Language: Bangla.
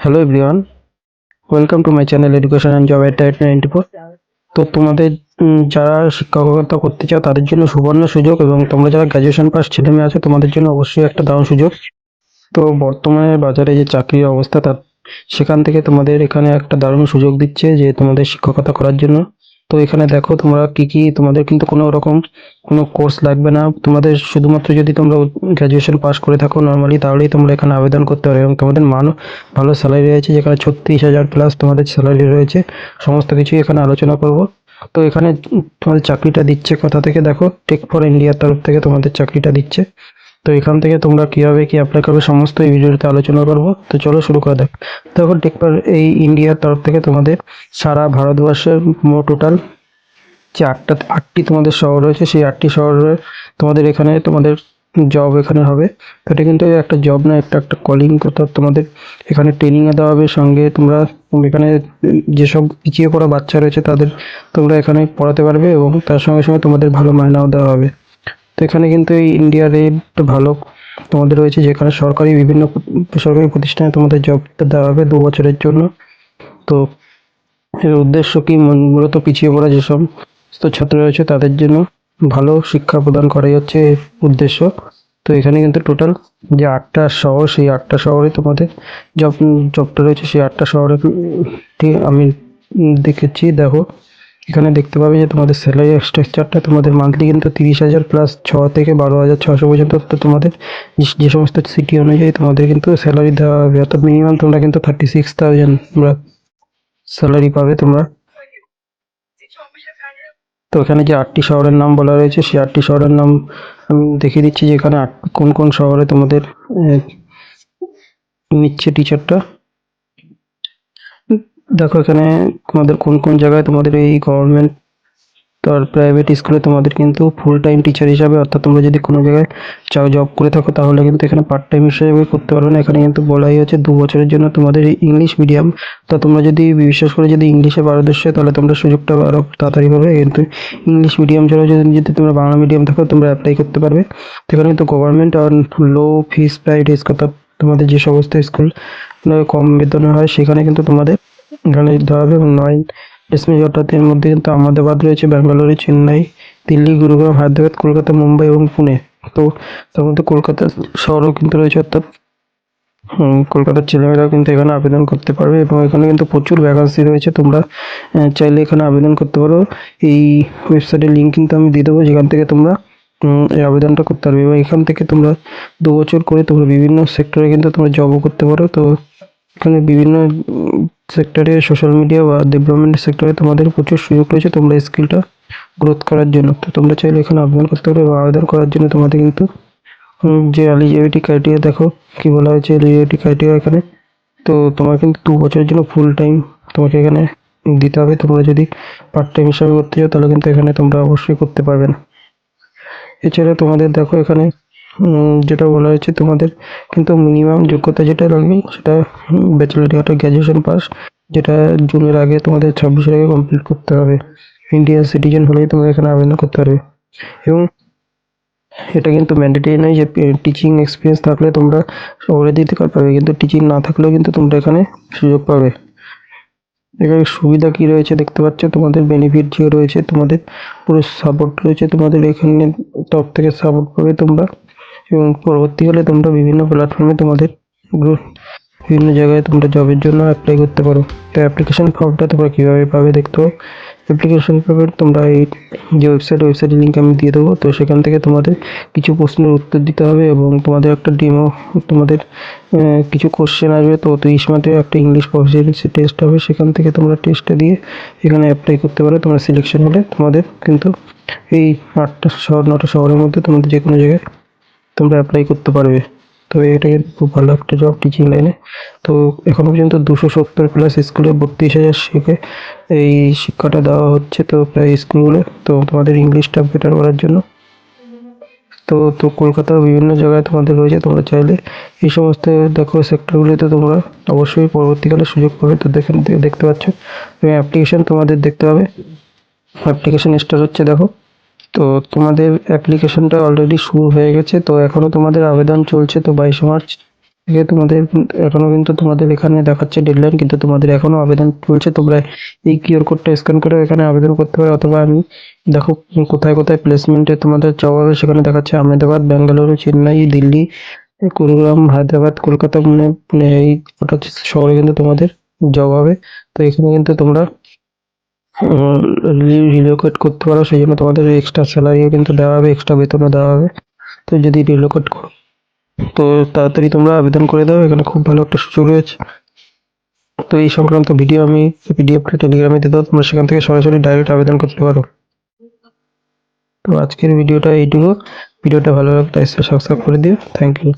Hello everyone, welcome to my channel education and job at 94। তো তোমাদের যারা শিক্ষকতা করতে চাও তাদের জন্য সুবর্ণ সুযোগ, এবং তোমরা যারা গ্র্যাজুয়েশন পাস ছেলে মেয়ে আছে তোমাদের জন্য অবশ্যই একটা দারুণ সুযোগ। তো বর্তমানে বাজারে যে চাকরির অবস্থা তার সেখান থেকে তোমাদের এখানে একটা দারুণ সুযোগ দিচ্ছে যে তোমাদের শিক্ষকতা করার জন্য। তো এখানে দেখো তোমরা কি কি, তোমাদের কিন্তু কোনো রকম কোনো কোর্স লাগবে না। তোমাদের শুধুমাত্র যদি তোমরা গ্র্যাজুয়েশন পাস করে থাকো নর্মালি, তাহলেই তোমরা এখানে আবেদন করতে পারো, এবং তোমাদের মানও ভালো স্যালারি রয়েছে, যেখানে 36,000 প্লাস তোমাদের স্যালারি রয়েছে। সমস্ত কিছুই এখানে আলোচনা করব। তো এখানে তোমাদের চাকরিটা দিচ্ছে কোথা থেকে, দেখো টেক ফর ইন্ডিয়ার তরফ থেকে তোমাদের চাকরিটা দিচ্ছে। তো এখান থেকে তোমরা কিভাবে কি অ্যাপ্লাই করবে সমস্ত এই ভিডিওতে আলোচনা করবো। তো চলো শুরু করা যাক। দেখো টেকপার এই ইন্ডিয়ার তরফ থেকে তোমাদের সারা ভারতবর্ষের টোটাল যে আটটি তোমাদের শহর রয়েছে, সেই আটটি শহরে তোমাদের এখানে তোমাদের জব এখানে হবে। তো এটা কিন্তু একটা জব না, একটা একটা কলিং, অর্থাৎ তোমাদের এখানে ট্রেনিংয়ে দেওয়া হবে। সঙ্গে তোমরা এখানে যেসব পিছিয়ে পড়া বাচ্চা রয়েছে তাদের তোমরা এখানে পড়াতে পারবে, এবং তার সঙ্গে সঙ্গে তোমাদের ভালো মাইনাও দেওয়া হবে। তো এখানে কিন্তু এই ইন্ডিয়া রেট ভালো তোমাদের রয়েছে, যেখানে সরকারি বিভিন্ন বেসরকারি প্রতিষ্ঠানে তোমাদের জবটা দেওয়া হবে 2 বছরের জন্য। তো এর উদ্দেশ্য কি, মূলত পিছিয়ে পড়া যে সমস্ত ছাত্র রয়েছে তাদের জন্য ভালো শিক্ষা প্রদান করাই হচ্ছে এর উদ্দেশ্য। তো এখানে কিন্তু টোটাল যে 8টা শহর, সেই 8টা শহরে তোমাদের জবটা রয়েছে, সেই 8টা শহরে আমি দেখেছি। দেখো এখানে দেখতে পাবে যে তোমাদের স্যালারি স্ট্রাকচারটা তোমাদের মান্থলি কিন্তু 30,000 প্লাস 6 থেকে 12,600 পর্যন্ত। তো তোমাদের যে সমস্ত সিটি অনুযায়ী তোমাদের কিন্তু স্যালারি দেওয়া হবে, অর্থাৎ মিনিমাম তোমরা কিন্তু 36,000 তোমরা স্যালারি পাবে তোমরা। তো এখানে যে 8টি শহরের নাম বলা রয়েছে, সেই 8টি শহরের নাম আমি দেখিয়ে দিচ্ছি যে এখানে কোন কোন শহরে তোমাদের নিচ্ছে টিচারটা। দেখো এখানে তোমাদের কোন কোন জায়গায় তোমাদের এই গভর্নমেন্ট আর প্রাইভেট স্কুলে তোমাদের কিন্তু ফুল টাইম টিচার হিসাবে, অর্থাৎ তোমরা যদি কোনো জায়গায় চাও জব করে থাকো তাহলে কিন্তু এখানে পার্ট টাইম হিসেবে করতে পারবে না। এখানে কিন্তু বলাই হচ্ছে 2 বছরের জন্য তোমাদের ইংলিশ মিডিয়াম। তা তোমরা যদি বিশেষ করে যদি ইংলিশে পারদর্শী হয় তাহলে তোমরা সুযোগটা আরও তাড়াতাড়ি পাবে, কিন্তু ইংলিশ মিডিয়াম ছাড়াও যদি যদি তোমরা বাংলা মিডিয়াম থাকো তোমরা অ্যাপ্লাই করতে পারবে। তো এখানে কিন্তু গভর্নমেন্ট আর লো ফিস প্রাইভেট, অর্থাৎ তোমাদের যে সমস্ত স্কুল কম বেতনে হয় সেখানে কিন্তু তোমাদের এখানে দিতে হবে। এবং 9 ডিসমিস, অর্থাৎ এর মধ্যে কিন্তু আহমেদাবাদ রয়েছে, ব্যাঙ্গালোরে, চেন্নাই, দিল্লি, গুরুগ্রাম, হায়দ্রাবাদ, কলকাতা, মুম্বাই এবং পুনে। তো তার মধ্যে কলকাতা শহরও কিন্তু রয়েছে, অর্থাৎ কলকাতার ছেলেমেয়েরাও কিন্তু এখানে আবেদন করতে পারবে, এবং এখানে কিন্তু প্রচুর ভ্যাকান্সি রয়েছে। তোমরা চাইলে এখানে আবেদন করতে পারো। এই ওয়েবসাইটের লিঙ্ক কিন্তু আমি দিয়ে দেবো, যেখান থেকে তোমরা এই আবেদনটা করতে পারবে, এবং এখান থেকে তোমরা 2 বছর করে তোমরা বিভিন্ন সেক্টরে কিন্তু তোমরা জবও করতে পারো। তো এখানে বিভিন্ন সেক্টরে, সোশ্যাল মিডিয়া বা ডেভেলপমেন্ট সেক্টরে তোমাদের প্রচুর সুযোগ রয়েছে তোমরা স্কিলটা গ্রোথ করার জন্য। তো তোমরা চাইলে এখানে আবেদন করতে পারো, এবং আবেদন করার জন্য তোমাদের কিন্তু যে এলিজিবিলিটি ক্রাইটেরিয়া, দেখো কি বলা হয়েছে এলিজিবিলিটি ক্রাইটেরিয়া এখানে। তো তোমার কিন্তু 2 বছরের জন্য ফুল টাইম তোমাকে এখানে দিতে হবে। তোমরা যদি পার্ট টাইম হিসাবে করতে চাও তাহলে কিন্তু এখানে তোমরা অবশ্যই করতে পারবে না। এছাড়া তোমাদের দেখো এখানে যেটা বলা হয়েছে, তোমাদের কিন্তু মিনিমাম যোগ্যতা যেটা লাগবে সেটা ব্যাচেলর, অর্থাৎ গ্র্যাজুয়েশন পাস, যেটা জুনের আগে তোমাদের 26-এর আগে কমপ্লিট করতে হবে। ইন্ডিয়ান সিটিজেন হলেই তোমরা এখানে আবেদন করতে পারবে। এবং এটা কিন্তু ম্যান্ডেটরি নয় যে টিচিং এক্সপিরিয়েন্স থাকলে তোমরা দিতে পারবে, কিন্তু টিচিং না থাকলেও কিন্তু তোমরা এখানে সুযোগ পাবে। এখানে সুবিধা কি রয়েছে দেখতে পাচ্ছ, তোমাদের বেনিফিট যে রয়েছে, তোমাদের পুরো সাপোর্ট রয়েছে, তোমাদের এখানে তরফ থেকে সাপোর্ট পাবে তোমরা। এবং পরবর্তীকালে তোমরা বিভিন্ন প্ল্যাটফর্মে তোমাদের গ্রুপ বিভিন্ন জায়গায় তোমরা জবের জন্য অ্যাপ্লাই করতে পারো। তো অ্যাপ্লিকেশন ফর্মটা তোমরা কীভাবে পাবে দেখতে পাও। অ্যাপ্লিকেশন ফর্মে তোমরা এই যে ওয়েবসাইটের লিঙ্ক আমি দিয়ে দেবো। তো সেখান থেকে তোমাদের কিছু প্রশ্নের উত্তর দিতে হবে, এবং তোমাদের একটা ডেমো, তোমাদের কিছু কোশ্চেন আসবে। তো 30 মিনিটের একটা ইংলিশ প্রফিসিয়েন্সি টেস্ট হবে, সেখান থেকে তোমরা টেস্টটা দিয়ে এখানে অ্যাপ্লাই করতে পারো। তোমরা সিলেকশন হলে তোমাদের কিন্তু এই 8টা শহর 9টা শহরের মধ্যে তোমাদের যে কোনো জায়গায় তোমরা অ্যাপ্লাই করতে পারবে। তো এটা কিন্তু খুব ভালো একটা জব টিচিং লাইনে। তো এখনো পর্যন্ত 270 প্লাস স্কুলে 32,000 শিখে এই শিক্ষাটা দেওয়া হচ্ছে, তো প্রায় স্কুলগুলো, তো তোমাদের ইংলিশটা বেটার করার জন্য। তো তো কলকাতার বিভিন্ন জায়গায় তোমাদের রয়েছে, তোমরা চাইলে এই সমস্ত দেখো সেক্টরগুলিতে তোমরা অবশ্যই পরবর্তীকালে সুযোগ পাবে। তো দেখতে পাচ্ছ এবং অ্যাপ্লিকেশন তোমাদের দেখতে হবে। অ্যাপ্লিকেশন স্টার্ট হচ্ছে দেখো। তো তোমাদের অ্যাপ্লিকেশনটা অলরেডি শুরু হয়ে গেছে, তো এখনও তোমাদের আবেদন চলছে। তো 22 মার্চ তোমাদের এখনো কিন্তু তোমাদের এখানে দেখাচ্ছে ডেডলাইন, কিন্তু তোমাদের এখনো আবেদন চলছে। তোমরা এই কিউআর কোডটা স্ক্যান করে এখানে আবেদন করতে পারো, অথবা আমি দেখো কোথায় কোথায় প্লেসমেন্টে তোমাদের জব হবে সেখানে দেখাচ্ছে আহমেদাবাদ, বেঙ্গালুরু, চেন্নাই, দিল্লি, কুড়িগ্রাম, হায়দ্রাবাদ, কলকাতা, মানে এই কটা শহরে কিন্তু তোমাদের জব হবে। তো এখানে কিন্তু তোমরা রিলোকেট করতে পারো, সেই জন্য তোমাদের এক্সট্রা স্যালারিও কিন্তু দেওয়া হবে, এক্সট্রা বেতনও দেওয়া হবে। তো যদি রিলোকেট করো তো তাড়াতাড়ি তোমরা আবেদন করে দাও, এখানে খুব ভালো একটা সুযোগ রয়েছে। তো এই সংক্রান্ত ভিডিও আমি পিডিএফটা টেলিগ্রামে দিয়ে দাও, তোমরা সেখান থেকে সরাসরি ডাইরেক্ট আবেদন করতে পারো। তো আজকের ভিডিওটা এইটুকু। ভিডিওটা ভালো লাগলে সাবস্ক্রাইব করে দিও। Thank you.